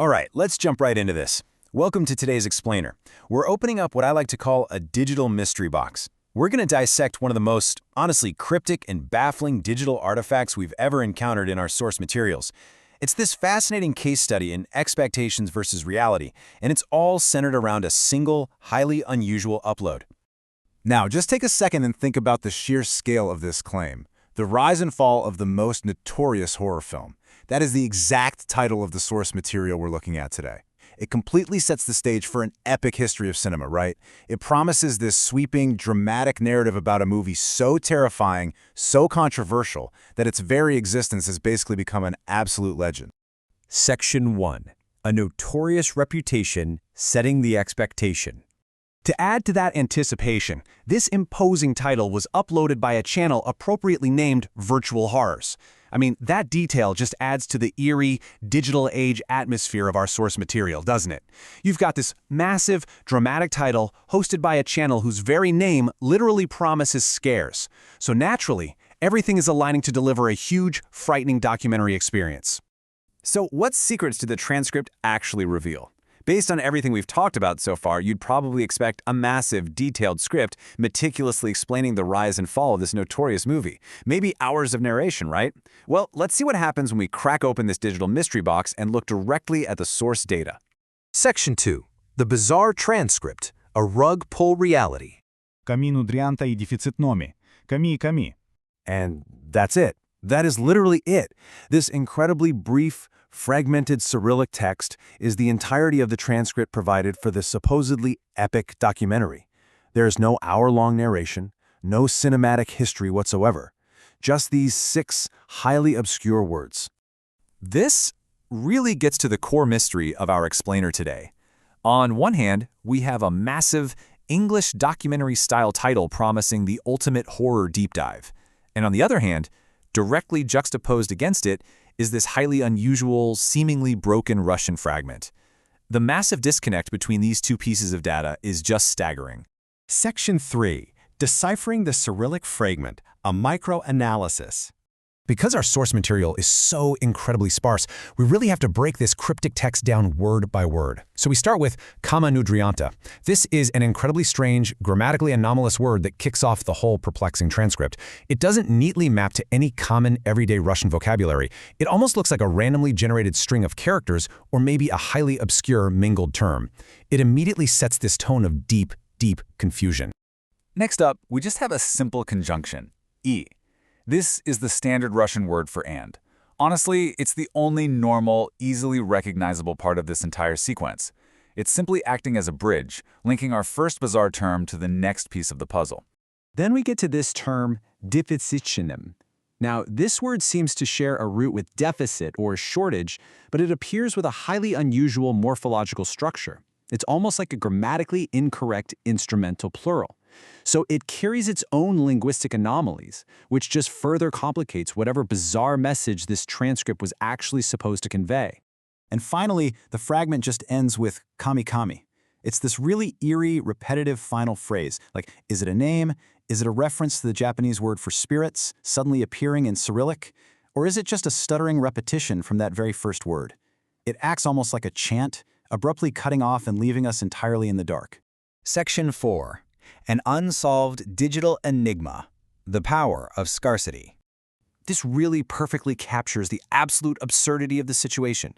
All right, let's jump right into this. Welcome to today's explainer. We're opening up what I like to call a digital mystery box. We're going to dissect one of the most, honestly, cryptic and baffling digital artifacts we've ever encountered in our source materials. It's this fascinating case study in expectations versus reality, and it's all centered around a single, highly unusual upload. Now, just take a second and think about the sheer scale of this claim. The rise and fall of the most notorious horror film. That is the exact title of the source material we're looking at today. It completely sets the stage for an epic history of cinema, right? It promises this sweeping, dramatic narrative about a movie so terrifying, so controversial, that its very existence has basically become an absolute legend. Section 1. A notorious reputation setting the expectation. To add to that anticipation, this imposing title was uploaded by a channel appropriately named Virtual Horrors. I mean, that detail just adds to the eerie, digital age atmosphere of our source material, doesn't it? You've got this massive, dramatic title hosted by a channel whose very name literally promises scares. So naturally, everything is aligning to deliver a huge, frightening documentary experience. So what secrets did the transcript actually reveal? Based on everything we've talked about so far, you'd probably expect a massive, detailed script meticulously explaining the rise and fall of this notorious movie. Maybe hours of narration, right? Well, let's see what happens when we crack open this digital mystery box and look directly at the source data. Section 2. The bizarre transcript, a rug pull reality. Камі нутріанта і дефіцит номі. Камі. And that's it. That is literally it. This incredibly brief, fragmented Cyrillic text is the entirety of the transcript provided for this supposedly epic documentary. There is no hour-long narration, no cinematic history whatsoever. Just these 6 highly obscure words. This really gets to the core mystery of our explainer today. On one hand, we have a massive English documentary-style title promising the ultimate horror deep dive. And on the other hand, directly juxtaposed against it is this highly unusual, seemingly broken Russian fragment. The massive disconnect between these two pieces of data is just staggering. Section 3. Deciphering the Cyrillic fragment, a micro-analysis. Because our source material is so incredibly sparse, we really have to break this cryptic text down word by word. So we start with Kama nudrianta. This is an incredibly strange, grammatically anomalous word that kicks off the whole perplexing transcript. It doesn't neatly map to any common, everyday Russian vocabulary. It almost looks like a randomly generated string of characters or maybe a highly obscure mingled term. It immediately sets this tone of deep, deep confusion. Next up, we just have a simple conjunction, e. This is the standard Russian word for and. Honestly, it's the only normal, easily recognizable part of this entire sequence. It's simply acting as a bridge, linking our first bizarre term to the next piece of the puzzle. Then we get to this term, deficitinem. Now, this word seems to share a root with deficit or shortage, but it appears with a highly unusual morphological structure. It's almost like a grammatically incorrect instrumental plural. So it carries its own linguistic anomalies, which just further complicates whatever bizarre message this transcript was actually supposed to convey. And finally, the fragment just ends with kami. It's this really eerie, repetitive final phrase, like, is it a name? Is it a reference to the Japanese word for spirits, suddenly appearing in Cyrillic? Or is it just a stuttering repetition from that very first word? It acts almost like a chant, abruptly cutting off and leaving us entirely in the dark. Section 4. An unsolved digital enigma, the power of scarcity. This really perfectly captures the absolute absurdity of the situation.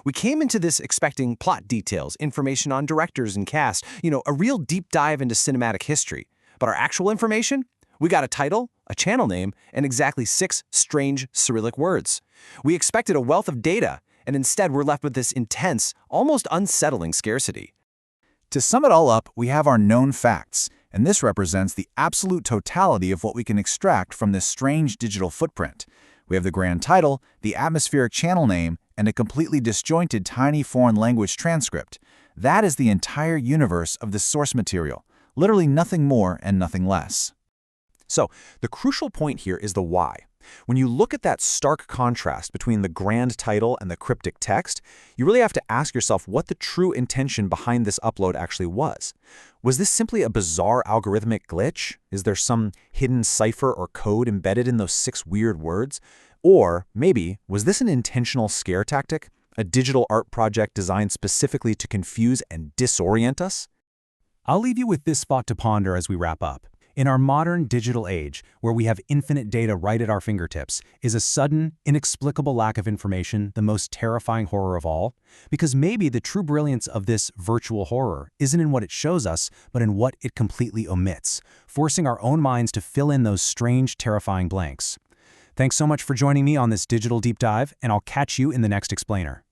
We came into this expecting plot details, information on directors and cast, a real deep dive into cinematic history. But our actual information? We got a title, a channel name, and exactly 6 strange Cyrillic words. We expected a wealth of data, and instead we're left with this intense, almost unsettling scarcity. To sum it all up, we have our known facts, and this represents the absolute totality of what we can extract from this strange digital footprint. We have the grand title, the atmospheric channel name, and a completely disjointed tiny foreign language transcript. That is the entire universe of the source material, literally nothing more and nothing less. So, the crucial point here is the why. When you look at that stark contrast between the grand title and the cryptic text, you really have to ask yourself what the true intention behind this upload actually was. Was this simply a bizarre algorithmic glitch? Is there some hidden cipher or code embedded in those 6 weird words? Or maybe, was this an intentional scare tactic? A digital art project designed specifically to confuse and disorient us? I'll leave you with this thought to ponder as we wrap up. In our modern digital age, where we have infinite data right at our fingertips, is a sudden, inexplicable lack of information the most terrifying horror of all? Because maybe the true brilliance of this virtual horror isn't in what it shows us, but in what it completely omits, forcing our own minds to fill in those strange, terrifying blanks. Thanks so much for joining me on this digital deep dive, and I'll catch you in the next explainer.